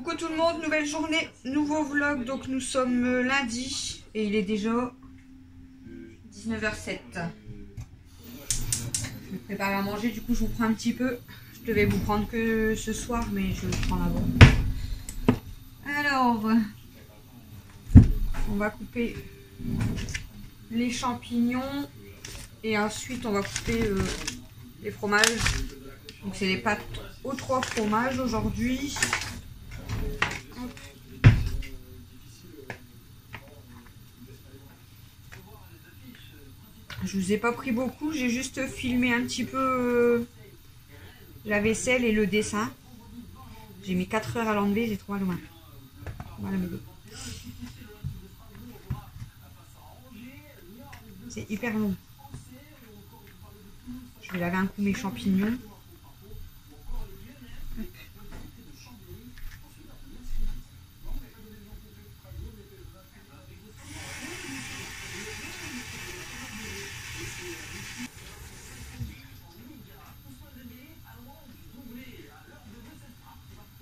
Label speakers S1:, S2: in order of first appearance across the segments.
S1: Coucou tout le monde, nouvelle journée, nouveau vlog. Donc nous sommes lundi et il est déjà 19h07. Je vais préparer à manger, du coup je vous prends un petit peu. Je devais vous prendre que ce soir mais je vais vous prendre avant. Alors, on va couper les champignons et ensuite on va couper les fromages. Donc c'est des pâtes aux 3 fromages aujourd'hui. Je vous ai pas pris beaucoup, j'ai juste filmé un petit peu la vaisselle et le dessin. J'ai mis 4 heures à l'enlever, j'ai trop loin. Voilà mes deux. C'est hyper long. Je vais laver un coup mes champignons. Hop.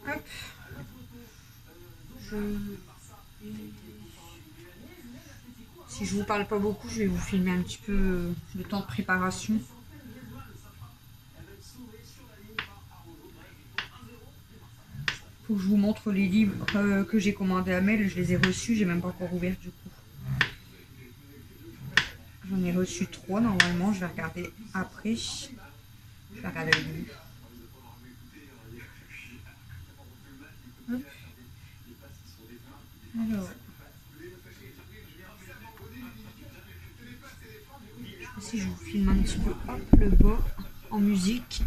S1: Hop. Si je vous parle pas beaucoup, je vais vous filmer un petit peu le temps de préparation. Faut que je vous montre les livres que j'ai commandés à Mel. Je les ai reçus, j'ai même pas encore ouvert du coup. J'en ai reçu 3 normalement, je vais regarder après. Je vais regarder avec vous. Hop. Alors. Je sais pas si je vous filme un petit peu hop, le bas en musique.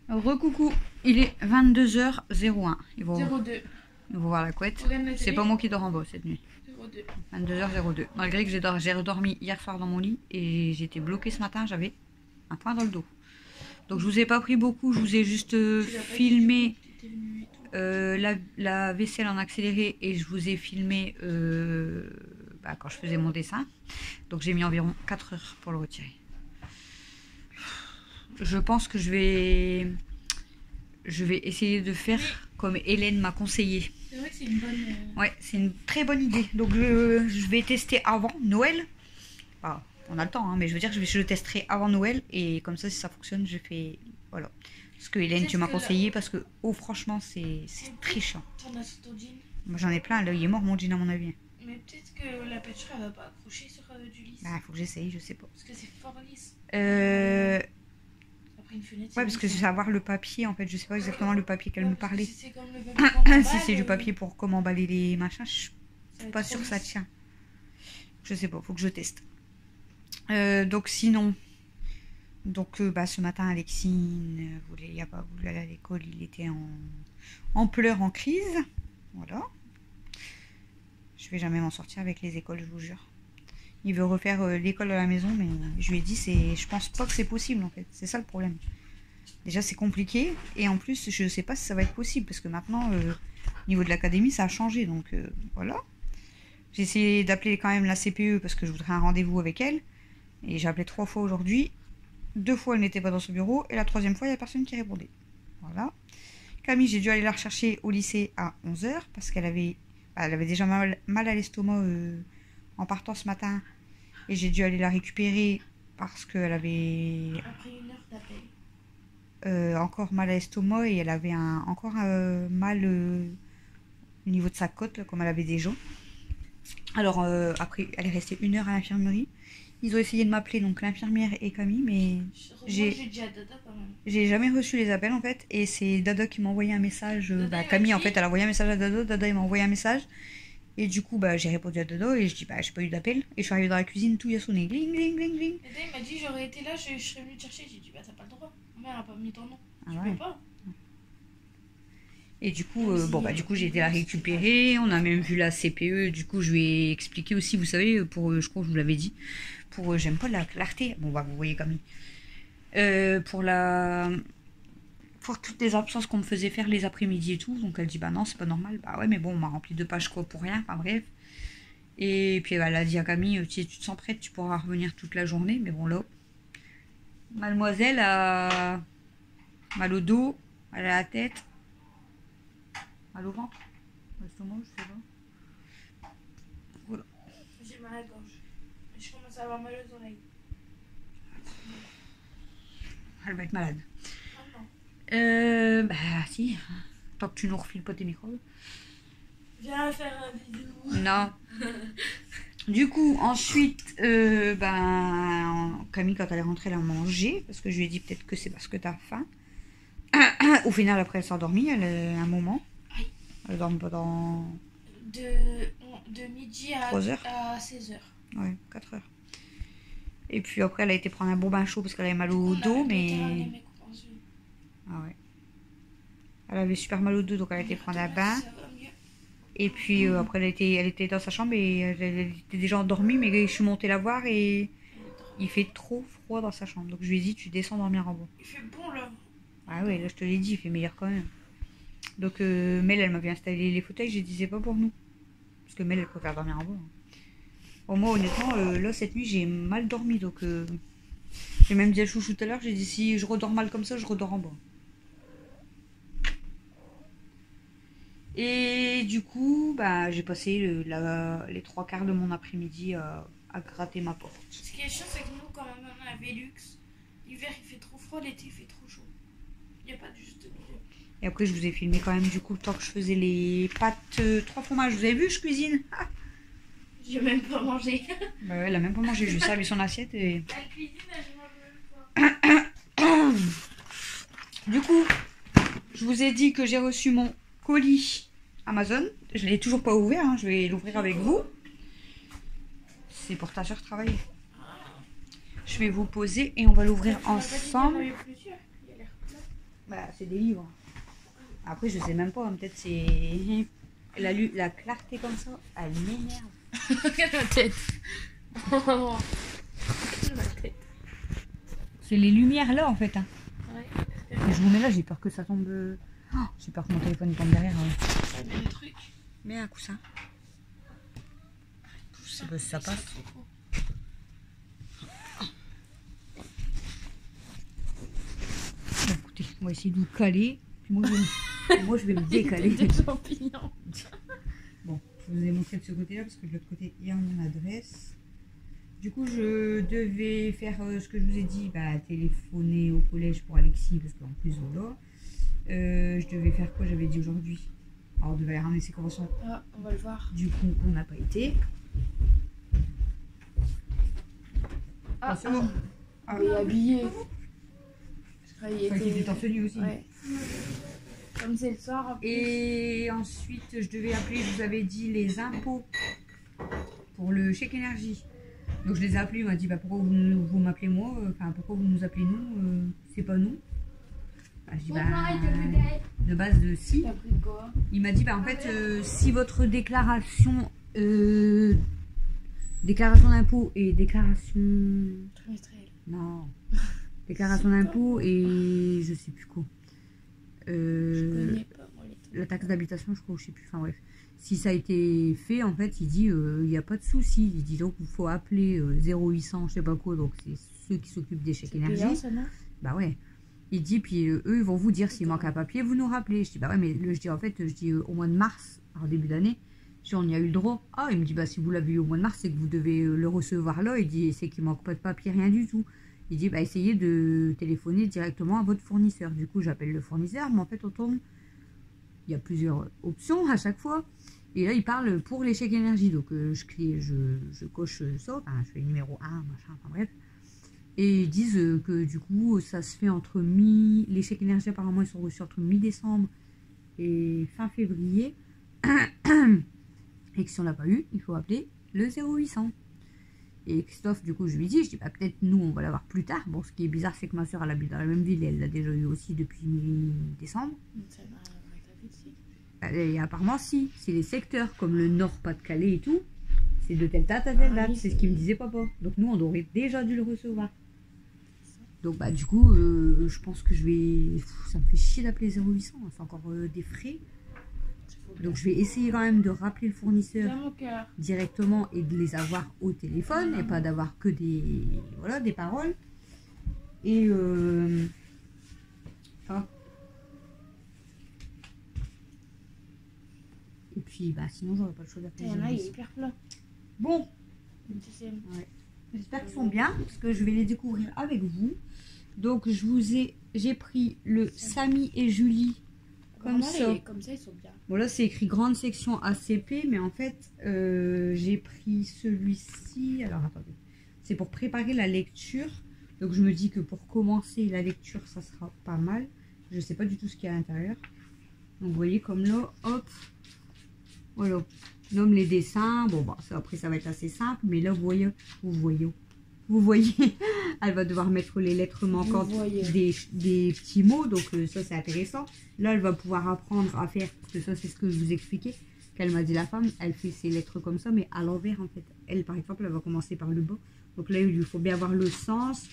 S1: Recoucou, il est 22h01. Ils vont
S2: 02.
S1: voir la couette. C'est pas moi qui dors en bas cette nuit.
S2: 02.
S1: 22h02. Malgré que j'ai redormi hier soir dans mon lit et j'étais bloquée ce matin, j'avais un point dans le dos. Donc je vous ai pas pris beaucoup, je vous ai juste filmé la vaisselle en accéléré et je vous ai filmé quand je faisais mon dessin. Donc j'ai mis environ 4 heures pour le retirer. Je pense que je vais essayer de faire comme Hélène m'a conseillé.
S2: C'est vrai que c'est une bonne...
S1: Ouais, c'est une très bonne idée. Donc je vais tester avant Noël. Enfin, on a le temps, hein, mais je veux dire, je le testerai avant Noël. Et comme ça, si ça fonctionne, je fais... Voilà. Ce que Hélène, tu m'as conseillé, parce que, franchement, c'est très chiant.
S2: T'en as sur ton jean?
S1: Moi, j'en ai plein. Là, il est mort, mon jean, à mon avis.
S2: Mais peut-être que la peinture, elle va pas accrocher sur du lisse.
S1: Bah, faut que j'essaye, je sais pas.
S2: Parce que c'est fort lisse.
S1: Après une fenêtre, ouais, parce que c'est savoir le papier, en fait. Je sais pas exactement le papier qu'elle me parlait.
S2: Si c'est comme le papier
S1: si c'est du papier pour comment emballer les machins, je suis pas sûre que ça tient. Je sais pas, faut que je teste. Donc sinon, ce matin Alexis il a pas voulu aller à l'école, il était en pleurs, en crise. Voilà. Je vais jamais m'en sortir avec les écoles, je vous jure. Il veut refaire l'école à la maison, mais je lui ai dit, je pense pas que c'est possible en fait. C'est ça le problème. Déjà c'est compliqué et en plus je sais pas si ça va être possible parce que maintenant au niveau de l'académie ça a changé, donc voilà. J'ai essayé d'appeler quand même la CPE parce que je voudrais un rendez-vous avec elle. Et j'ai appelé 3 fois aujourd'hui. 2 fois elle n'était pas dans son bureau. Et la 3e fois il n'y a personne qui répondait. Voilà. Camille, j'ai dû aller la rechercher au lycée à 11h. Parce qu'elle avait, déjà mal à l'estomac en partant ce matin. Et j'ai dû aller la récupérer parce qu'elle avait...
S2: Après 1 heure d'appel.
S1: Encore mal à l'estomac. Et elle avait encore mal au niveau de sa côte, là, comme elle avait des gens. Alors après, elle est restée 1 heure à l'infirmerie. Ils ont essayé de m'appeler, donc l'infirmière et Camille, mais j'ai jamais reçu les appels en fait. Et c'est Dada qui m'a envoyé un message. Camille en fait, elle a envoyé un message à Dada. Dada il m'a envoyé un message. Et du coup, j'ai répondu à Dada et je dis j'ai pas eu d'appel. Et je suis arrivée dans la cuisine, tout y a sonné. Gling, gling, gling, gling.
S2: Et il m'a dit j'aurais été là, je serais venue te chercher. J'ai dit t'as pas le droit. Ma mère a pas mis ton nom.
S1: Ah
S2: je
S1: ouais.
S2: peux pas.
S1: Et du coup, j'ai été la récupérer. On a même vu la CPE. Du coup, je lui ai expliqué aussi, vous savez, je crois que je vous l'avais dit, j'aime pas la clarté. Bon, vous voyez comme pour toutes les absences qu'on me faisait faire les après-midi et tout. Donc elle dit non, c'est pas normal. Bah ouais, mais bon, on m'a rempli 2 pages quoi pour rien. Enfin bref. Et puis elle a dit à Camille, si tu te sens prête, tu pourras revenir toute la journée. Mais bon là, mademoiselle a mal au dos, elle a la tête. Mal au ventre, l'estomac, je sais pas. Voilà.
S2: J'ai mal à la gorge. Je commence à avoir mal aux oreilles.
S1: Elle va être malade.
S2: Ah non.
S1: Si. Tant que tu nous refiles pas tes microbes.
S2: Viens faire un bisou.
S1: Non. Du coup, ensuite, Camille, quand elle est rentrée, elle a mangé. Parce que je lui ai dit peut-être que c'est parce que t'as faim. Au final, après, elle s'est endormie. Elle a un moment. Elle dorme pendant...
S2: De midi à
S1: 3 heures.
S2: À 16 heures.
S1: Ouais, 4 heures. Et puis après, elle a été prendre un bon bain chaud parce qu'elle avait mal au dos, mais... Ah ouais. Elle avait super mal au dos, donc elle a été prendre un bain. Et puis après, elle était dans sa chambre et elle était déjà endormie, mais je suis montée la voir et il fait trop froid dans sa chambre. Donc je lui ai dit, tu descends dormir en bas.
S2: Il fait bon là.
S1: Ah ouais, là je te l'ai dit, il fait meilleur quand même. Donc Mel, elle m'avait installé les fauteuils, j'ai dit c'est pas pour nous. Parce que Mel, elle préfère dormir en bas. Bon, moi honnêtement, là cette nuit j'ai mal dormi, donc j'ai même dit à Chouchou tout à l'heure, j'ai dit si je redors mal comme ça, je redors en bas. Et du coup, j'ai passé les 3 quarts de mon après-midi à gratter ma porte.
S2: Ce qui est chiant, c'est que nous, quand même, on a un Velux, l'hiver il fait trop froid, l'été il fait trop chaud. Il n'y a pas de juste milieu.
S1: Et après, je vous ai filmé quand même du coup le temps que je faisais les pâtes 3 fromages. Vous avez vu, je cuisine.
S2: J'ai même pas mangé.
S1: Bah ouais, elle a même pas mangé, je lui ai servi son assiette et...
S2: Elle cuisine, je mange même
S1: pas. Du coup, je vous ai dit que j'ai reçu mon colis Amazon. Je l'ai toujours pas ouvert, hein. Je vais l'ouvrir avec vous. C'est pour ta soeur travailler. Je vais vous poser et on va l'ouvrir ensemble. Bah, c'est des livres. Après, je sais même pas, hein, peut-être c'est. La clarté comme ça, elle m'énerve.
S2: Regarde ma tête. Regarde ma tête.
S1: C'est les lumières là en fait. Hein.
S2: Ouais.
S1: Et je vous mets là, j'ai peur que ça tombe. Oh, j'ai peur que mon téléphone tombe derrière.
S2: Ça met le truc.
S1: Mets un coussin.
S2: Poussin.
S1: Ça passe. Bon, écoutez, on va essayer de vous caler. Puis moi, je vais me décaler.
S2: Des champignons.
S1: Bon, je vous ai montré de ce côté-là parce que de l'autre côté, il y a mon adresse. Du coup, je devais faire ce que je vous ai dit, bah, téléphoner au collège pour Alexis, parce qu'en plus, voilà. Je devais faire quoi j'avais dit aujourd'hui. Alors, on devait aller ramener ses conventions.
S2: Ah, on va le voir.
S1: Du coup, on n'a pas été.
S2: Ah,
S1: Ah,
S2: il est habillé. Je croyais qu'il
S1: enfin, qu'il était torse nu aussi.
S2: Ouais. Comme c'est le soir. En plus.
S1: Et ensuite, je devais appeler, je vous avais dit, les impôts pour le chèque énergie. Donc je les ai appelés, il m'a dit bah, pourquoi vous m'appelez moi, enfin pourquoi vous nous appelez nous, c'est pas nous. Bah, je dis bah de base si.
S2: T'as pris quoi?
S1: Il m'a dit bah en fait si votre déclaration d'impôt et déclaration
S2: Trimestriel.
S1: non déclaration d'impôt et je sais plus quoi.
S2: Je connais pas moi les trucs.
S1: La taxe d'habitation je crois, je sais plus, enfin bref. Si ça a été fait, en fait, il dit il n'y a pas de souci. Il dit donc il faut appeler 0800, je sais pas quoi, donc c'est ceux qui s'occupent des chèques énergie.
S2: Payant, ça, non?
S1: Bah ouais. Il dit, puis eux, ils vont vous dire s'il manque un papier, vous nous rappelez. Je dis, bah ouais, mais je dis en fait, au mois de mars, en début d'année, je dis, on y a eu le droit. Ah, il me dit, bah si vous l'avez eu au mois de mars, c'est que vous devez le recevoir là. Il dit, c'est qu'il manque pas de papier, rien du tout. Il dit, bah essayez de téléphoner directement à votre fournisseur. Du coup, j'appelle le fournisseur, mais en fait, on tombe. Il y a plusieurs options à chaque fois. Et là, il parle pour les chèques énergie. Donc, je coche ça. Enfin, je fais le numéro 1, machin, enfin bref. Et ils disent que du coup, ça se fait entre les chèques énergie, apparemment, ils sont reçus entre mi-décembre et fin février. Et que si on l'a pas eu, il faut appeler le 0800. Et Christophe, du coup, je lui dis, bah, peut-être nous, on va l'avoir plus tard. Bon, ce qui est bizarre, c'est que ma soeur, elle habite dans la même ville et elle l'a déjà eu aussi depuis mi-décembre. Et apparemment, si, c'est les secteurs comme le Nord-Pas-de-Calais et tout, c'est de telle date à telle date.
S2: Oui,
S1: c'est ce qu'il me disait papa. Donc nous, on aurait déjà dû le recevoir. Donc bah du coup, je pense que je vais... Ça me fait chier d'appeler 0800, c'est encore des frais. Donc je vais essayer quand même de rappeler le fournisseur directement et de les avoir au téléphone et pas d'avoir que des paroles. Et et puis bah sinon j'aurais pas le choix d'appeler.
S2: Il y en a, il est hyper plein.
S1: Bon.
S2: Ouais.
S1: J'espère qu'ils sont bien parce que je vais les découvrir avec vous. Donc j'ai pris le Samy et Julie comme ça.
S2: Comme ça, ils sont bien.
S1: Bon là c'est écrit grande section ACP, mais en fait j'ai pris celui-ci. Alors attendez, c'est pour préparer la lecture. Donc je me dis que pour commencer la lecture ça sera pas mal. Je sais pas du tout ce qu'il y a à l'intérieur. Donc vous voyez comme là, hop, voilà, nomme les dessins. Bon bah ça, après ça va être assez simple, mais là vous voyez, elle va devoir mettre les lettres manquantes des petits mots, donc ça c'est intéressant. Là elle va pouvoir apprendre à faire, parce que ça c'est ce que je vous expliquais, qu'elle m'a dit la femme, elle fait ses lettres comme ça, mais à l'envers en fait. Elle par exemple, elle va commencer par le bas, donc là il lui faut bien voir le sens.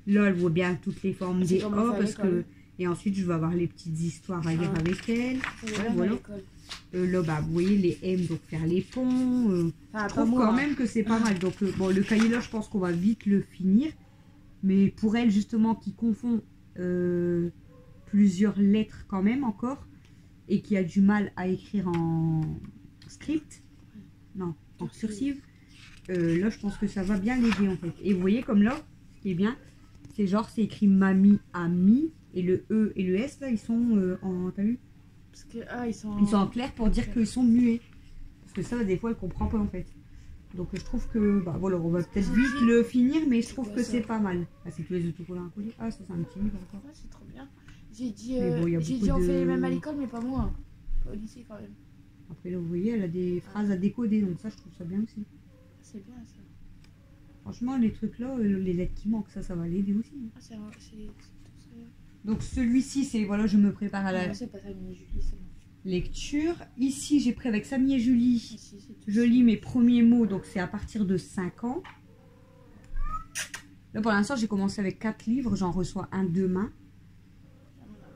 S1: Là elle voit bien toutes les formes des O, parce que... Et ensuite je vais avoir les petites histoires à lire avec elle. Ouais, voilà. Là, bah, vous voyez les M, donc faire les ponts. Je trouve quand même que c'est pas mal. Donc, bon, le cahier là, je pense qu'on va vite le finir. Mais pour elle, justement, qui confond plusieurs lettres quand même encore, et qui a du mal à écrire en script, non, en cursive, là, je pense que ça va bien l'aider en fait. Et vous voyez, comme là, ce qui est bien, c'est genre, c'est écrit mamie, ami, et le E et le S, là, ils sont en. T'as vu?
S2: Parce que, ils sont
S1: en clair pour dire qu'ils sont muets. Parce que ça, des fois, elle comprend pas en fait. Donc je trouve que, bah voilà, on va peut-être vite le finir, mais je trouve que c'est pas mal. Ah, c'est tous les autocollants à coller. Ah, ça c'est un petit livre encore.
S2: Ouais, c'est trop bien. J'ai dit,
S1: bon,
S2: on fait les mêmes à l'école, mais pas moi. Au lycée quand même.
S1: Après là, vous voyez, elle a des phrases à décoder, donc ça, je trouve ça bien aussi.
S2: C'est bien ça.
S1: Franchement, les trucs là, les lettres qui manquent, ça va l'aider aussi.
S2: Ah, c'est tout ça.
S1: Donc celui-ci, c'est voilà, je me prépare à la
S2: C'est pas ça, mais Julie, c'est bon.
S1: lecture. Ici, j'ai pris avec Samy et Julie.
S2: Ici, c'est tout
S1: Je
S2: ça.
S1: lis mes premiers mots, donc c'est à partir de 5 ans. Là, pour l'instant, j'ai commencé avec 4 livres. J'en reçois un demain.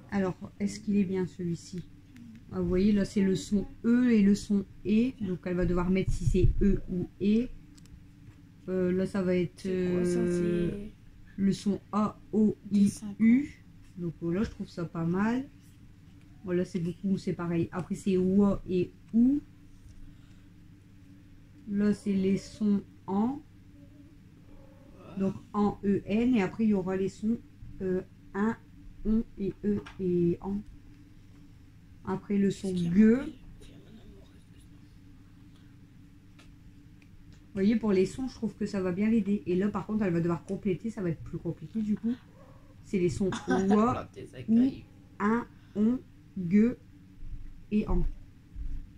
S1: Alors, est-ce qu'il est bien celui-ci? Ah, vous voyez, là, c'est le son E et le son E. Donc, elle va devoir mettre si c'est E ou E. Là, ça va être
S2: C'est quoi ça? C'est
S1: le son A, O, I, U. Donc, là, je trouve ça pas mal. Voilà, c'est beaucoup, c'est pareil. Après, c'est OUA et OU. Là, c'est les sons en. Donc, en, E, N. Et après, il y aura les sons un, on et E et en. Après, le son gueux. Vous voyez, pour les sons, je trouve que ça va bien l'aider. Et là, par contre, elle va devoir compléter. Ça va être plus compliqué, du coup. C'est les sons OUA, OU, un, on, gueux et en.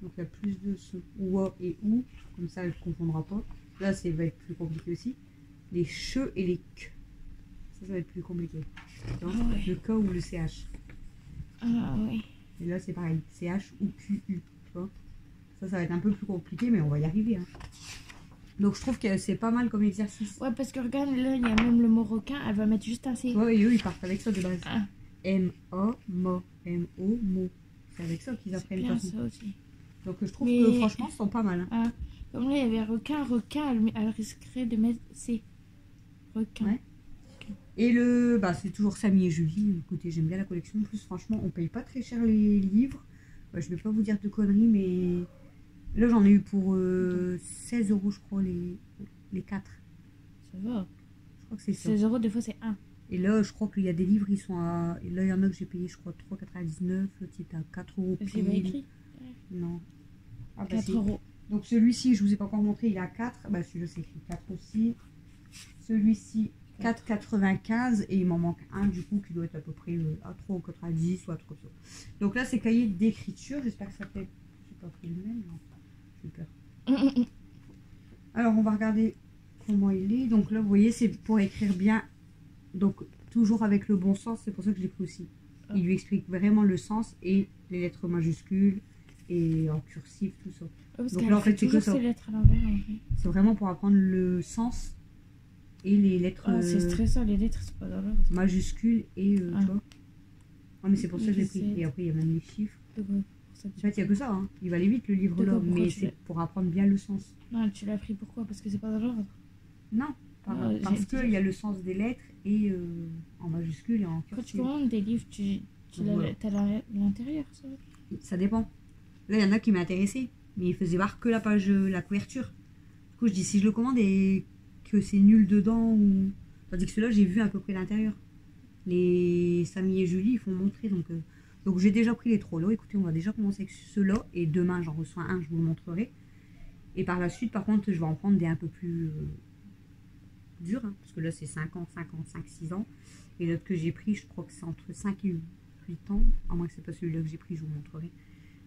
S1: Donc, il y a plus de sons OUA et OU. Comme ça, elle ne confondra pas. Là, ça va être plus compliqué aussi. Les che et les k. Ça va être plus compliqué. Donc, le K ou le CH.
S2: Ah oui.
S1: Et là, c'est pareil. CH ou QU. Tu vois, ça va être un peu plus compliqué, mais on va y arriver. Hein. Donc, je trouve que c'est pas mal comme exercice.
S2: Ouais, parce que regarde, là, il y a même le mot requin. Elle va mettre juste un C.
S1: Ouais, et eux, ils partent avec ça de base.
S2: Ah.
S1: M-A, mo, M-O, mo. C'est avec ça qu'ils
S2: C'est
S1: apprennent.
S2: bien
S1: de toute façon.
S2: ça aussi.
S1: Donc, je trouve
S2: Mais-
S1: que franchement, ils sont pas mal. Hein.
S2: Ah. Comme là, il y avait requin. Requin, elle risquerait de mettre C. Requin.
S1: Ouais. Et le, bah, c'est toujours Samy et Julie. Écoutez, j'aime bien la collection. En plus, franchement, on paye pas très cher les livres. Bah, je vais pas vous dire de conneries, mais là, j'en ai eu pour 16 € je crois, les 4.
S2: Ça va.
S1: Je crois que c'est ça.
S2: 16 €, des fois, c'est 1.
S1: Et là, je crois qu'il y a des livres, ils sont à. Et là, il y en a que j'ai payé, je crois, 3,99. L'autre, c'était à 4 €
S2: C'est pas
S1: pile.
S2: écrit.
S1: Non. Ah, bah,
S2: 4
S1: si.
S2: €.
S1: Donc, celui-ci, je vous ai pas encore montré, il est à 4. Bah, celui-là, c'est écrit 4 aussi. Celui-ci, 4,95. Et il m'en manque un, du coup, qui doit être à peu près à 3,90 ou à 3 euros. Donc là, c'est cahier d'écriture. J'espère que ça fait. J'ai pas pris le même, non. J'ai peur. Alors, on va regarder comment il est. Donc là, vous voyez, c'est pour écrire bien. Donc, toujours avec le bon sens. C'est pour ça que je l'ai pris aussi. Il lui explique vraiment le sens et les lettres majuscules et en cursif, tout ça.
S2: Parce
S1: Donc
S2: qu'elle
S1: là, en fait,
S2: fait
S1: c'est que
S2: toujours
S1: ça.
S2: ses lettres à l'envers, en vrai.
S1: C'est vraiment pour apprendre le sens et les lettres
S2: Ah, c'est stressant, les lettres, c'est pas dans l'ordre.
S1: majuscules et tu vois. Ah, mais c'est pour ça que je l'ai pris.
S2: C'est-
S1: Et après, il y a même les chiffres.
S2: De quoi pour ça,
S1: En fait, il n'y a que ça. Hein. Il va aller vite, le livre là.
S2: D'accord, pourquoi
S1: Mais
S2: tu
S1: c'est
S2: l'as-
S1: pour apprendre bien le sens.
S2: Non, tu l'as pris pourquoi? Parce que c'est pas dans l'ordre.
S1: Non. Parce
S2: j'ai-
S1: qu'il y a le sens des lettres et en majuscule et en
S2: Quand tu
S1: cursif.
S2: commandes des livres, tu
S1: Voilà.
S2: t'as l'intérieur, ça va.
S1: Ça dépend. Là, il y en a qui m'intéressaient, mais il faisait voir que la page, la couverture. Du coup, je dis si je le commande et que c'est nul dedans, ou. Tandis que ceux-là, j'ai vu à peu près l'intérieur. Les Samy et Julie, ils font montrer. Donc j'ai déjà pris les trois lots. Écoutez, on va déjà commencer avec ceux-là. Et demain, j'en reçois un, je vous le montrerai. Et par la suite, par contre, je vais en prendre des un peu plus durs. Hein, parce que là, c'est 5 ans, 6 ans. Et l'autre que j'ai pris, je crois que c'est entre 5 et 8 ans. À moins que c'est pas celui-là que j'ai pris, je vous montrerai.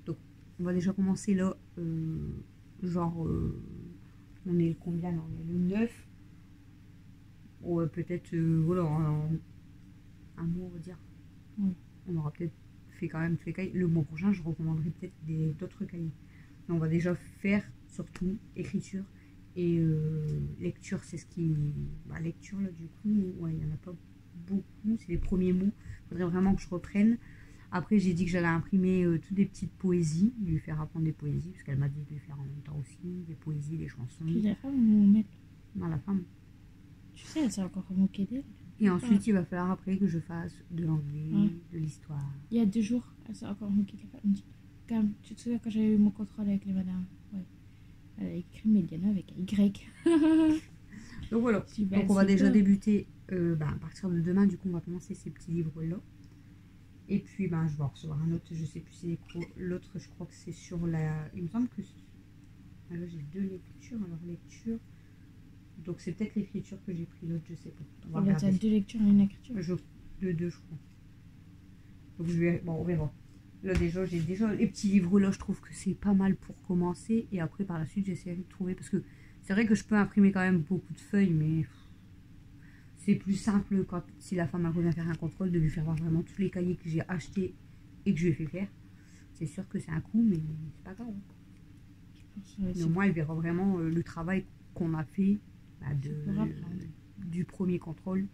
S1: Donc, on va déjà commencer là. On est le combien là? On est le 9. Ouais, peut-être, voilà, un mois, on va dire.
S2: Oui.
S1: On aura peut-être fait quand même tous les cahiers. Le mois prochain, je recommanderai peut-être d'autres cahiers. Mais on va déjà faire surtout écriture et lecture. C'est ce qui. Bah, lecture, là, du coup, ouais, il n'y en a pas beaucoup. C'est les premiers mots. Il faudrait vraiment que je reprenne. Après, j'ai dit que j'allais imprimer toutes des petites poésies, lui faire apprendre des poésies, parce qu'elle m'a dit de les faire en même temps aussi, des poésies, des chansons.
S2: Puis la femme ou mettre.
S1: Non, la femme.
S2: Tu sais, elle s'est encore moquée d'elle.
S1: Et ensuite, il va falloir après que je fasse de l'anglais, de l'histoire.
S2: Il y a 2 jours, elle s'est encore moquée de la femme. Elle me dit, Cam, tu te souviens quand j'avais eu mon contrôle avec les madames? Ouais. Elle a écrit Médiana avec un Y.
S1: Donc voilà.
S2: Si, bah,
S1: Donc on va
S2: c'est
S1: déjà
S2: top.
S1: débuter à partir de demain. Du coup, on va commencer ces petits livres-là. Et puis, je vais en recevoir un autre. Je sais plus c'est quoi. L'autre, je crois que c'est sur la. Il me semble que. Alors, j'ai 2 lectures. Alors, lecture. Donc, c'est peut-être l'écriture que j'ai pris. L'autre, je sais pas. On va
S2: Là, t'as
S1: regarder.
S2: 2 lectures et une écriture.
S1: De 2, je crois. Donc, je vais. Bon, on verra. Là, déjà, j'ai déjà les petits livres-là. Je trouve que c'est pas mal pour commencer. Et après, par la suite, j'essaierai de trouver. Parce que c'est vrai que je peux imprimer quand même beaucoup de feuilles, mais.
S3: c'est plus simple quand si la femme elle revient faire un contrôle de lui faire voir vraiment tous les cahiers que j'ai achetés et que je lui ai fait faire. C'est sûr que c'est un coup, mais c'est pas grave. Mais au moins, elle verra vraiment le travail qu'on a fait bah, du premier contrôle.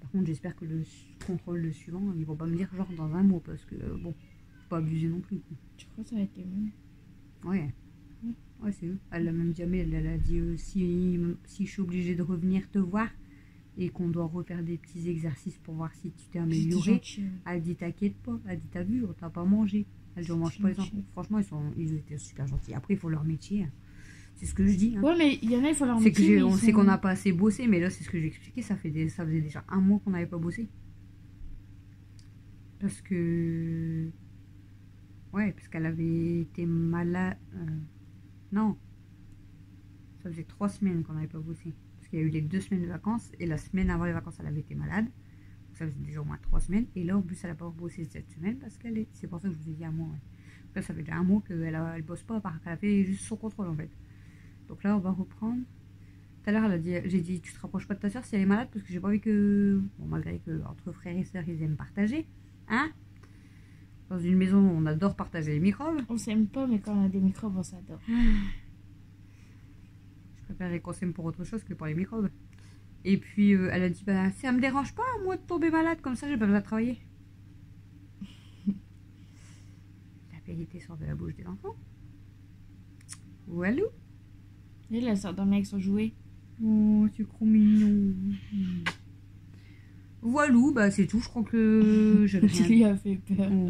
S3: Par contre, j'espère que le contrôle le suivant, ils vont pas me dire genre dans un mois parce que bon, faut pas abuser non plus. Quoi.
S2: Tu crois que ça va être les mêmes?
S3: Ouais. Ouais, c'est eux. Elle l'a même dit à Mel, elle a dit si je suis obligée de revenir te voir et qu'on doit refaire des petits exercices pour voir si tu t'es amélioré, elle dit t'inquiète pas, elle dit t'as vu, on t'a pas mangé. Elle dit on mange pas les enfants. Franchement, ils étaient super gentils. Après, il faut leur métier. C'est ce que je dis. Hein.
S2: Ouais, mais il y en a, il faut leur métier.
S3: On sait qu'on n'a pas assez bossé, mais là, c'est ce que j'ai expliqué. Ça faisait déjà un mois qu'on n'avait pas bossé. Parce que. Ouais, parce qu'elle avait été malade. Non. Ça faisait 3 semaines qu'on n'avait pas bossé. Parce qu'il y a eu les 2 semaines de vacances. Et la semaine avant les vacances, elle avait été malade. Donc ça faisait déjà au moins 3 semaines. Et là, en plus, elle n'a pas bossé cette semaine. Parce qu'elle est. C'est pour ça que je vous ai dit un mois. Ouais. Là, ça fait déjà un mois qu'elle elle bosse pas. Parce qu'elle a fait juste son contrôle en fait. Donc là, on va reprendre. Tout à l'heure, j'ai dit, tu te rapproches pas de ta soeur si elle est malade. Parce que j'ai pas envie que. Bon, malgré que entre frères et sœurs, ils aiment partager. Hein? Dans une maison, on adore partager les microbes.
S2: On s'aime pas, mais quand on a des microbes, on s'adore.
S3: Je préférerais qu'on s'aime pour autre chose que pour les microbes. Et puis, elle a dit, bah, ça me dérange pas, moi, de tomber malade, comme ça, j'ai pas besoin de travailler. La vérité sort de la bouche des enfants. Walou.
S2: Et là, elle sort dormir avec son jouet.
S3: Oh, c'est trop mignon. Voilou, bah c'est tout, je crois que je
S2: Tu lui as fait peur.
S3: Oh.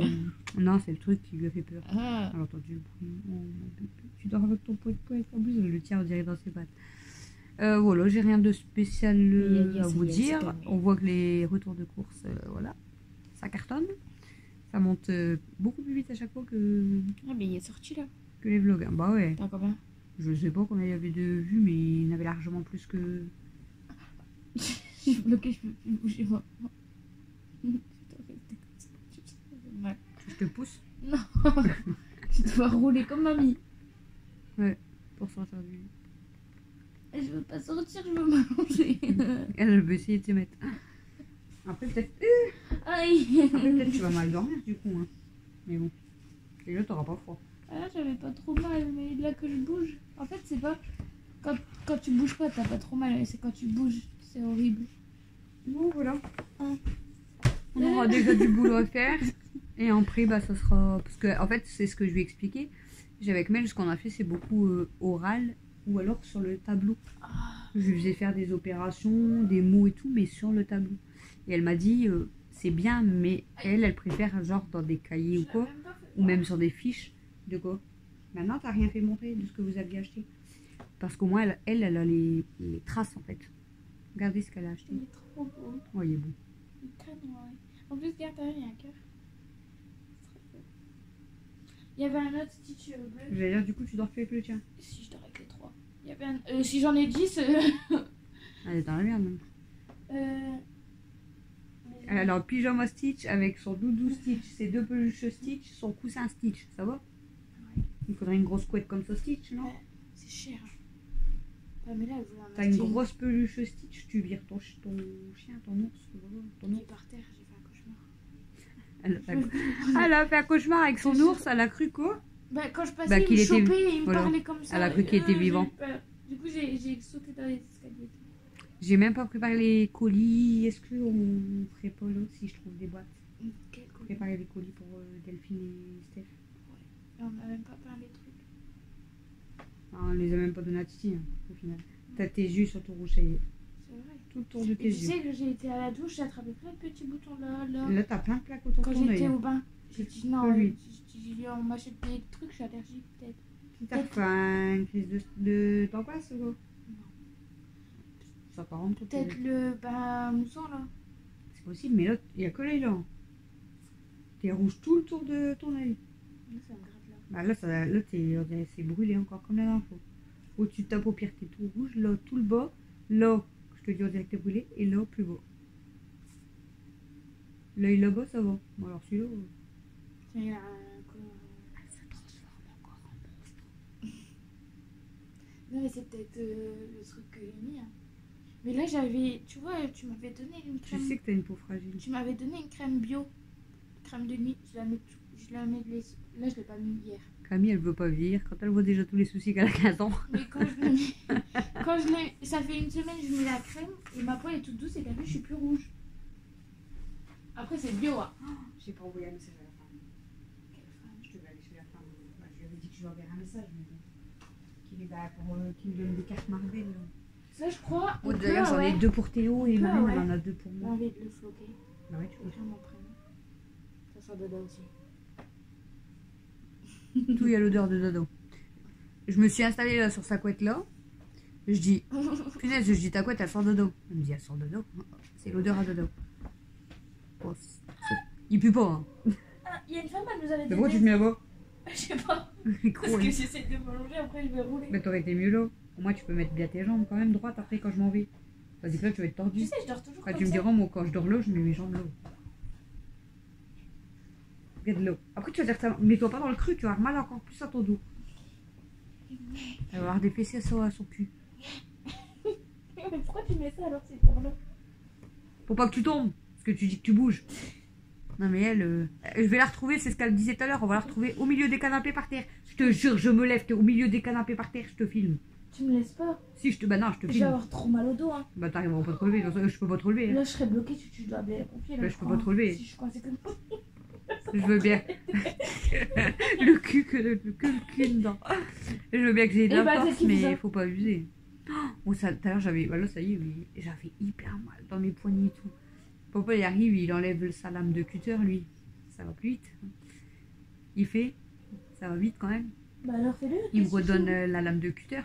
S3: Non, c'est le truc qui lui a fait peur.
S2: Ah.
S3: Elle a entendu le bruit. Oh, tu dors avec ton poète. En plus, elle le tient, on dirait, dans ses pattes. Voilà, j'ai rien de spécial à vous dire. On voit que les retours de course, voilà, ça cartonne. Ça monte beaucoup plus vite à chaque fois que...
S2: Ah, mais il est sorti là.
S3: Que les vlogs. Bah ouais.
S2: T'as combien?
S3: Je sais pas combien il y avait de vues, mais il y en avait largement plus que...
S2: Je suis bloquée, je peux plus bouger moi.
S3: Je te pousse?
S2: Non. Je dois rouler comme mamie.
S3: Ouais, pour sortir du...
S2: Je veux pas sortir, je veux m'allonger.
S3: Elle veut essayer de te mettre. Après peut-être...
S2: Aïe.
S3: Après peut-être tu vas mal dormir du coup. Hein. Mais bon. Et là t'auras pas froid.
S2: Ah, j'avais pas trop mal, mais là que je bouge. En fait, c'est pas... Quand tu bouges pas, t'as pas trop mal. Mais c'est quand tu bouges, c'est horrible.
S3: Bon voilà.
S2: Ah.
S3: On aura déjà du boulot à faire. Et après, bah ça sera... Parce que en fait, c'est ce que je lui ai expliqué. Avec Mel, ce qu'on a fait, c'est beaucoup oral ou alors sur le tableau. Je lui faisais faire des opérations, des mots et tout, mais sur le tableau. Et elle m'a dit, c'est bien, mais elle préfère genre dans des cahiers ou quoi, ou même sur des fiches. De quoi? Maintenant, t'as rien fait montrer de ce que vous aviez acheté. Parce qu'au moins, elle a les traces en fait. Regardez ce qu'elle a acheté.
S2: Il est trop beau.
S3: Ouais, il est beau.
S2: Il est très noir. En plus, regarde, il y a un cœur. Il y avait un autre Stitch bleu.
S3: J'allais dire, du coup, tu dors plus avec le tien.
S2: Si je dors avec les 3. Il y avait un... si j'en ai 10...
S3: Elle est dans la merde même. Elle a un pyjama Stitch avec son doudou Stitch, ses 2 peluches Stitch, son coussin Stitch, ça va?
S2: Ouais.
S3: Il faudrait une grosse couette comme ça Stitch, non?
S2: Ouais, c'est cher. Ouais, mais là, elle voulait en
S3: T'as une grosse peluche Stitch, tu vires ton chien, ton ours, ton
S2: Il
S3: ours.
S2: est par terre, j'ai fait un cauchemar.
S3: Elle a fait un cauchemar avec son ours, elle a cru quoi?
S2: Bah, quand je passais,
S3: Bah,
S2: il
S3: qu'il
S2: me
S3: était-
S2: chopait et il me
S3: voilà.
S2: parlait comme ça.
S3: Elle a cru qu'il était
S2: j'ai eu
S3: vivant.
S2: peur. Du coup, j'ai sauté dans les escaliers.
S3: J'ai même pas préparé les colis. Est-ce qu'on ferait pas l'autre si je trouve des boîtes?
S2: Quel colis.
S3: Préparer les colis pour Delphine et Steph.
S2: Et on n'a même pas plein les trucs.
S3: Ah, on les a même pas donnés à Titi, hein, au final. T'as tes yeux sur ton rouge, ça y est.
S2: C'est vrai.
S3: Tout le tour de
S2: Et
S3: tes
S2: tu
S3: yeux.
S2: sais que j'ai été à la douche, j'ai attrapé plein de petits boutons là.
S3: Là, t'as plein de plaques autour de
S2: Quand
S3: ton
S2: j'étais
S3: œil.
S2: au bain, j'ai dit non,
S3: Lui.
S2: on m'achète des trucs, je suis allergique peut-être.
S3: T'as fait une crise de d'angoisse ou quoi? Ça part en tout.
S2: Peut-être le bain moussant là.
S3: C'est possible, mais là, il n'y a que l'œil là. T'es rouge tout le tour de ton œil.
S2: Ça me gratte là.
S3: Bah là, là c'est brûlé encore comme la dernière fois. Au-dessus de ta paupière, t'es tout rouge. Là, tout le bas. Là, je te dis, on dirait que t'es brûlé. Et là, plus bas. L'œil là-bas, ça va. Bon, alors celui-là.
S2: Il y a un...
S3: Elle se transforme encore en monstre.
S2: Non, mais c'est peut-être le truc que j'ai mis. Hein. Mais là, j'avais. Tu vois, tu m'avais donné une
S3: Je
S2: crème.
S3: sais que t'as une peau fragile.
S2: Tu m'avais donné une crème bio. Crème de nuit. Je la mets. Là, je l'ai pas mis hier.
S3: Camille, elle veut pas vieillir quand elle voit déjà tous les soucis qu'elle a 15 ans.
S2: Mais quand je me mets. Quand je l'ai. Ça fait une semaine que je mets la crème et ma peau est toute douce et t'as vu, je suis plus rouge. Après, c'est bio, hein.
S3: J'ai pas envoyé un message à la femme.
S2: Quelle femme.
S3: Je devais aller chez la femme. Bah, je lui avais dit que je lui enverrais un message, mais bon. Qu'il est là pour qu'il me donne des cartes Marvel.
S2: Ça, je crois.
S3: Oh, d'ailleurs, j'en ai 2 pour Théo et
S2: peut,
S3: Marine,
S2: ouais.
S3: elle en a 2 pour
S2: J'ai
S3: moi.
S2: envie de le floquer.
S3: Bah ouais, tu
S2: Écrire mon prénom. Ça sera dedans aussi.
S3: vois. Tout, il y a l'odeur de dodo. Je me suis installée là sur sa couette là. Je dis, punaise, je dis ta couette, elle sort dodo. Elle me dit, elle sort dodo. C'est l'odeur à dodo. Bon, il pue pas, hein.
S2: Ah, il y a une femme, elle nous avait dit.
S3: Pourquoi tu te mets là-bas?
S2: Je sais pas.
S3: Il est
S2: Parce
S3: con,
S2: que
S3: hein.
S2: j'essaie de m'allonger, après je vais rouler.
S3: Mais t'aurais été mieux là. Au moins, tu peux mettre bien tes jambes quand même droites après quand je m'en vais. Vas-y, que là, tu vas être tordu.
S2: Tu sais, je dors toujours
S3: Enfin,
S2: comme
S3: tu me
S2: ça.
S3: diras, moi, quand je dors là, je mets mes jambes là. Regarde là. Après, tu vas dire que ça. Mets-toi pas dans le cru, tu vas avoir mal encore plus à ton dos. Elle va avoir des fessiers à son cul.
S2: Mais pourquoi tu mets ça alors c'est par là?
S3: Faut pas que tu tombes, parce que tu dis que tu bouges. Non, mais elle. Je vais la retrouver, c'est ce qu'elle disait tout à l'heure. On va la retrouver au milieu des canapés par terre. Je te jure, je me lève, t'es au milieu des canapés par terre, je te filme.
S2: Tu me laisses pas.
S3: Si, je te. Bah non, je te
S2: Je vais
S3: filme.
S2: avoir trop mal au dos, hein.
S3: Bah t'arriveras pas à te relever, de toute façon, je peux pas te relever. Hein.
S2: Là, je serais bloquée, tu dois appeler les pompiers.
S3: Là, je peux
S2: crois,
S3: pas te relever.
S2: Si je suis coincée comme ça.
S3: Je veux bien. le cul que le cul dedans. Je veux bien que j'ai de
S2: Eh
S3: la
S2: bah, c'est
S3: force,
S2: qui,
S3: mais
S2: ça
S3: il faut pas abuser. Bon, ça, tout à l'heure, j'avais. Bah là, ça y est, mais j'avais hyper mal dans mes poignets et tout. Papa, il arrive, il enlève sa lame de cutter, lui. Ça va plus vite. Il fait. Ça va vite quand même.
S2: Bah alors fais-le.
S3: Il me
S2: qu'est-ce que tu
S3: redonne
S2: fais
S3: la lame de cutter.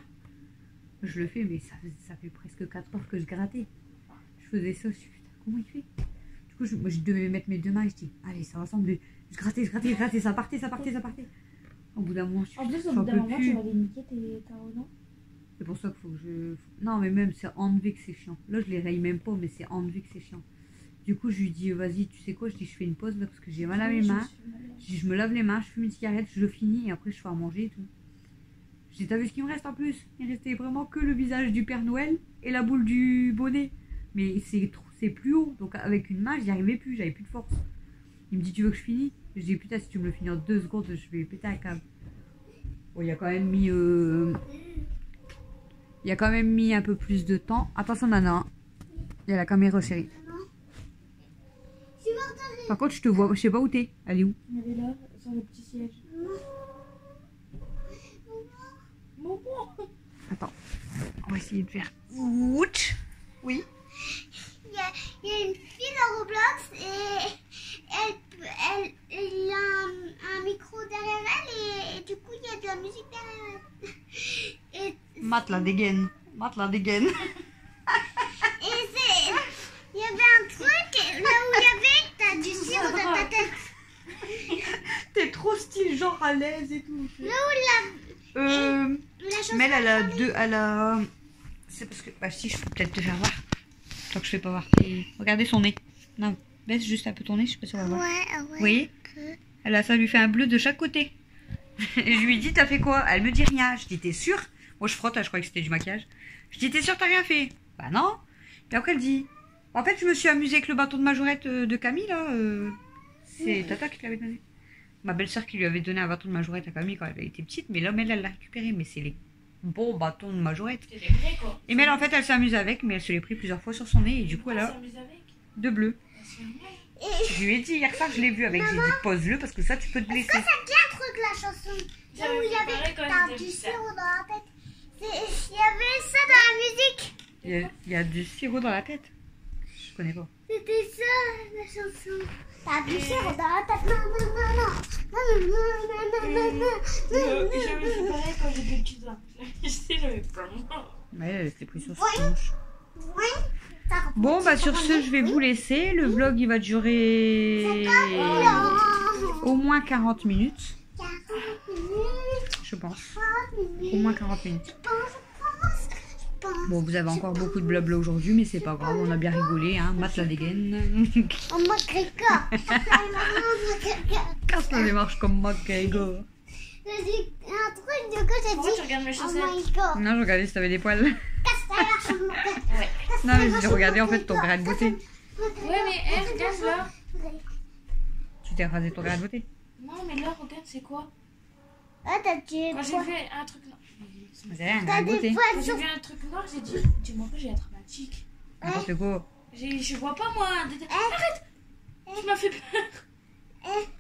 S3: Je le fais, mais ça fait presque 4 heures que je grattais. Je faisais ça, je suis putain, comment il fait? Du coup, moi, je devais mettre mes 2 mains et je dis, allez, ça va sembler. Je grattais, ça partait. Au bout d'un moment, je suis
S2: En plus, au
S3: j'en
S2: bout d'un
S3: peux
S2: moment,
S3: plus.
S2: tu m'avais niqué tes carreaux, non?
S3: C'est pour ça qu'il faut que je. Non, mais même, c'est enlever que c'est chiant. Là, je les raye même pas, mais c'est enlever que c'est chiant. Du coup, je lui dis, vas-y, tu sais quoi? Je dis, je fais une pause là parce que j'ai mal à mes mains. Je dis, je me lave les mains, je fume une cigarette, je le finis et après, je fais à manger et tout. Je dis, t'as vu ce qu'il me reste en plus? Il restait vraiment que le visage du Père Noël et la boule du bonnet. Mais c'est plus haut, donc avec une main, j'y arrivais plus, j'avais plus de force. Il me dit, tu veux que je finisse? Je dis, putain, si tu me le finis en 2 secondes, je vais péter un câble. Bon, il a quand même mis. Il a quand même mis un peu plus de temps. Attention, Nana. Il y a la caméra, chérie. Par contre, je te vois, je sais pas où t'es. Elle est où?
S2: Il y avait là, sur le petit siège. Maman.
S3: Attends. On va essayer de faire. Ouch. Oui.
S4: Il y a une fille dans Roblox et elle a un micro derrière elle et du coup il y a de la musique derrière elle. Et
S3: Mat la dégaine.
S4: il y avait un truc là où il y avait t'as du sirop dans ta tête.
S3: T'es trop style, genre à l'aise et tout.
S4: Là où la chanson.
S3: Mais elle a 2. Elle a. C'est parce que. Bah, si, je peux peut-être te faire voir. Tant que je fais pas voir. Regardez son nez. Non, baisse juste un peu ton nez, je sais pas si on va voir.
S4: Ouais.
S3: Vous voyez? Ça lui fait un bleu de chaque côté. Et je lui dis, t'as fait quoi? Elle me dit rien. Je dis, t'es sûre? Moi, je frotte, je croyais que c'était du maquillage. Je dis, t'es sûre, t'as rien fait? Bah non. Et après, elle dit, en fait, je me suis amusée avec le bâton de majorette de Camille, là. C'est Tata qui te l'avait donné. Ma belle-sœur qui lui avait donné un bâton de majorette à Camille quand elle était petite, mais l'homme, elle l'a récupéré. Mais c'est les bons bâtons de majorette.
S2: C'est des vrais, quoi.
S3: Et Mel, en fait, elle s'amuse avec, mais elle se l'est pris plusieurs fois sur son nez, et du coup, elle a
S2: s'amuse avec.
S3: 2 bleus.
S2: C'est normal.
S3: Je lui ai dit hier soir, je l'ai vu avec. J'ai dit, pose-le parce que ça, tu peux te blesser.
S4: Ça dit un truc la chanson. Là où il y avait t'as du sirop dans la tête. Il y avait ça dans la musique.
S3: Il y a du sirop dans la tête. Je connais pas.
S4: C'était ça la chanson. T'as du sirop dans la tête. Non.
S2: J'avais fait pareil quand j'étais petite. Je sais, j'avais plein de morts.
S3: Ouais, elle s'était prise sur sa tronche.
S4: Oui.
S3: Bon, bah sur ce, je vais vous laisser. Le vlog, il va durer au moins 40 minutes.
S4: 40 minutes.
S3: Je pense.
S4: 40 minutes.
S3: Au moins 40 minutes.
S4: Je pense.
S3: Bon, vous avez encore beaucoup de blabla aujourd'hui, mais c'est pas grave, on a bien rigolé, hein. Mat la dégaine.
S4: On m'a quelqu'un.
S3: Casse la démarche comme McGregor.
S4: J'ai dit un truc, du coup j'ai
S2: Pourquoi tu
S4: dit
S2: regardes mes
S4: oh
S2: chaussettes?
S4: my god.
S3: Non, je regardais si t'avais des poils.
S4: Casse
S1: Non, mais j'ai regardé en fait ton grain de beauté.
S2: Ouais, mais regarde là.
S1: Tu t'es rasé ton grain de beauté.
S2: Non, mais là, regarde, c'est quoi?
S4: Ah, t'as des
S2: Quand j'ai
S4: poils.
S2: vu un truc noir.
S1: C'est rien, un
S4: T'as
S1: grain de
S4: des
S1: beauté.
S4: poils
S2: Quand j'ai
S4: sur
S2: vu un truc noir, j'ai dit, dis-moi pas, j'ai un traumatique.
S1: N'importe quoi.
S2: Je vois pas moi. Arrête! Tu m'as fait peur.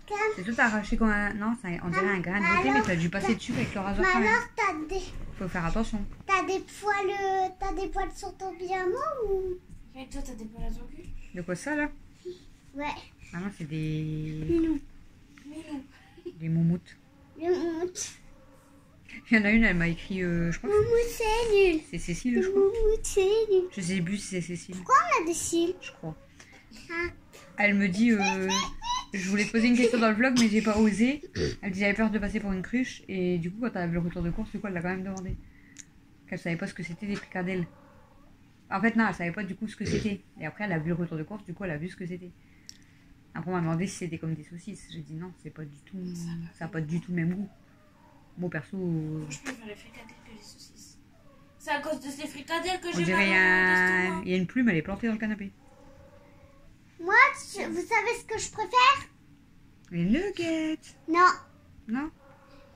S4: calme.
S1: C'est tout arraché comme un. Non, on dirait un grain de beauté, mais t'as dû passer dessus avec le rasoir
S4: Mais
S1: quand même.
S4: alors,
S1: Faut faire attention.
S4: t'as des poils sur ton pyjama ou...
S2: Et toi, t'as des poils à ton cul?
S1: De quoi ça là?
S4: Ouais.
S1: Ah non, c'est des.
S4: Minou.
S2: Minou.
S1: Des moumoutes.
S4: Le moumoute.
S1: Il y en a une, elle m'a écrit, je crois que
S4: Moumoute, c'est nul.
S1: c'est Cécile,
S4: Le
S1: je crois.
S4: moumoute, c'est nul.
S1: Je sais plus si c'est Cécile,
S4: On a des cils.
S1: je crois.
S4: Ah.
S1: Elle me dit, je voulais te poser une question dans le vlog, mais j'ai pas osé. Elle dit, j'avais peur de passer pour une cruche. Et du coup, quand elle a vu le retour de course, du coup, elle l'a quand même demandé. Qu'elle savait pas ce que c'était des fricadelles. En fait, non, elle savait pas du coup ce que c'était. Et après, elle a vu le retour de course, du coup, elle a vu ce que c'était. Après, on m'a demandé si c'était comme des saucisses. J'ai dit non, c'est pas du tout. Ça a pas du tout le même goût. Moi, perso,
S2: Je préfère les fricadelles que les saucisses. C'est à cause de ces fricadelles que
S1: on
S2: j'ai
S1: dirait
S2: mal
S1: il y a une plume, elle est plantée dans le canapé.
S4: Moi, vous savez ce que je préfère?
S1: Les nuggets.
S4: Non.
S1: Non?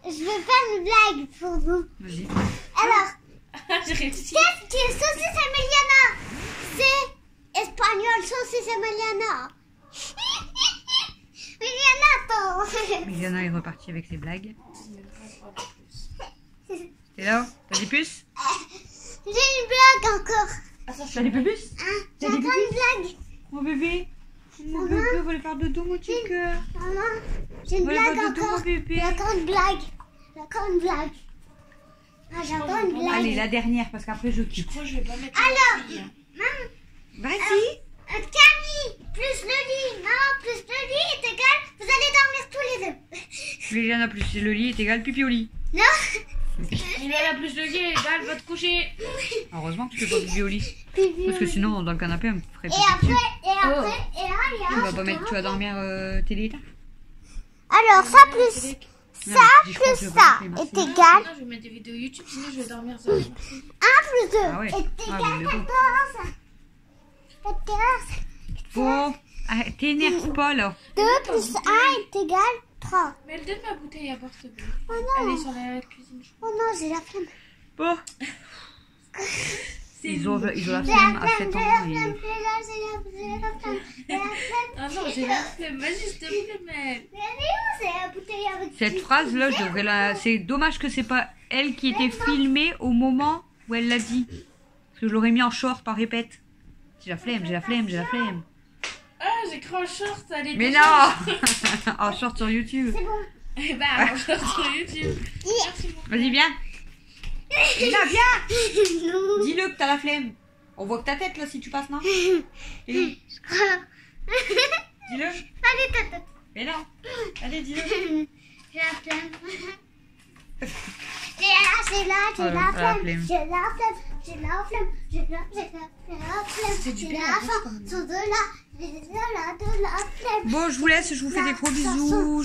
S4: Je vais faire une blague pour vous.
S1: Vas-y.
S4: Alors,
S2: J'ai réussi.
S4: qu'est-ce qui est saucisse Emiliana? C'est espagnol, saucisse Emiliana. Emiliana, attends.
S1: Miliana est repartie avec ses blagues. T'es là? T'as des puces?
S4: J'ai une blague encore.
S2: Attends,
S1: T'as des puces?
S4: Hein, j'ai
S1: T'as des
S4: encore une blague.
S1: Mon bébé. Mon bébé, on va aller faire dodo, mon petit cœur.
S4: Maman, j'ai une
S1: On va aller
S4: blague
S1: faire dodo, mon
S4: encore.
S1: bébé.
S4: J'ai encore une blague. J'ai encore une blague. Ah, j'ai encore une blague.
S1: Allez, la dernière, parce qu'après je
S2: Je
S1: quitte.
S2: crois que je vais pas mettre
S4: Alors,
S2: la fille.
S1: Vas-y.
S4: Camille plus le lit, maman plus le lit est égal, vous allez dormir tous les deux.
S1: Miliana plus le lit est égal pipi au lit.
S4: Non.
S2: Il a la plus de lit, égal, va te coucher.
S1: Heureusement que tu fais pas pipi au lit. Parce que sinon, dans le canapé, elle me ferait
S4: Et
S1: pipi
S4: après,
S1: dessus.
S4: et après, et là, il y a
S1: Tu
S4: un
S1: vas pas mettre, tu vas dormir télé là?
S4: Alors, ça plus
S1: Non,
S4: ça
S1: je crois que
S4: plus
S1: je vais
S4: ça
S1: pas le
S4: est
S1: faire.
S4: égal.
S2: Non, je vais mettre des vidéos YouTube, sinon je vais dormir sans rien.
S4: 1 plus 2
S1: Ah ouais.
S4: est
S1: Ah,
S4: égal
S1: mais le bon.
S4: 14. 14.
S1: Bon, t'énerve pas là.
S4: 2 plus 1 est égal 3.
S2: Mais elle donne ma bouteille à part, s'il te plaît.
S4: Oh
S2: Elle
S4: non.
S2: est sur la cuisine, je crois.
S4: Oh non, j'ai la flemme.
S1: Bon. Ils ont la
S4: J'ai
S1: flemme
S4: la
S1: à 7
S4: flemme,
S1: ans.
S4: j'ai la
S1: Et...
S4: flemme, j'ai la flemme.
S2: Ah non, j'ai la flemme. Vas-y, s'il te plaît, mec.
S4: Mais elle est où, c'est la bouteille avec
S1: Cette
S4: du-
S1: phrase là, je devrais la. C'est dommage que c'est pas elle qui était filmée au moment où elle l'a dit. Parce que je l'aurais mis en short par répète. J'ai la flemme, j'ai la flemme, j'ai la flemme.
S2: Ah, j'ai cru en short, ça allait
S1: Mais
S2: déjà.
S1: non. En short sur YouTube.
S4: C'est bon.
S2: Eh bah, en short sur YouTube. Merci, mon
S1: Vas-y, viens. Viens, viens.
S4: Non.
S1: Dis-le que t'as la flemme. On voit que ta tête là si tu passes, non? Dis-le.
S4: Allez, tata.
S1: Mais non. Allez, dis-le.
S4: J'ai la flemme. J'ai la
S1: Oh, la
S4: flemme.
S1: flemme.
S4: J'ai la flemme. J'ai la flemme. J'ai la flemme.
S2: C'est du
S4: J'ai
S2: bien,
S4: la
S2: la flemme,
S4: faim.
S2: quand même.
S4: Sans de la flemme.
S1: Bon, je vous laisse, je vous fais des gros bisous.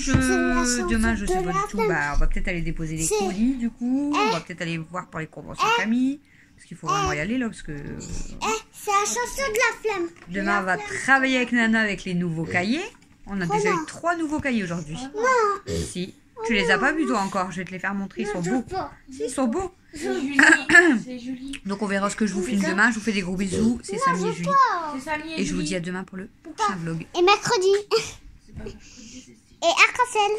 S1: Demain, je sais pas du tout. Bah, on va peut-être aller déposer les colis, du coup. On va peut-être aller voir pour les conventions Camille. Parce qu'il faut vraiment y aller, là, parce que
S4: C'est la chanson de la flemme.
S1: demain, on va travailler avec Nana avec les nouveaux cahiers. On a déjà
S4: Comment?
S1: eu 3 nouveaux cahiers aujourd'hui.
S4: Non.
S1: Si. Tu les as pas vus, toi, encore. Je vais te les faire montrer. Ils sont beaux. Si, ils sont beaux.
S2: C'est Julie. C'est Julie.
S1: Donc, on verra ce que je vous filme demain. Je vous fais des gros bisous. C'est Samy et Julie.
S2: C'est Samy et
S1: Et je vous
S2: Julie.
S1: dis à demain pour le prochain vlog.
S4: Et mercredi.
S2: C'est pas mercredi, c'est
S4: Et arc-en-ciel.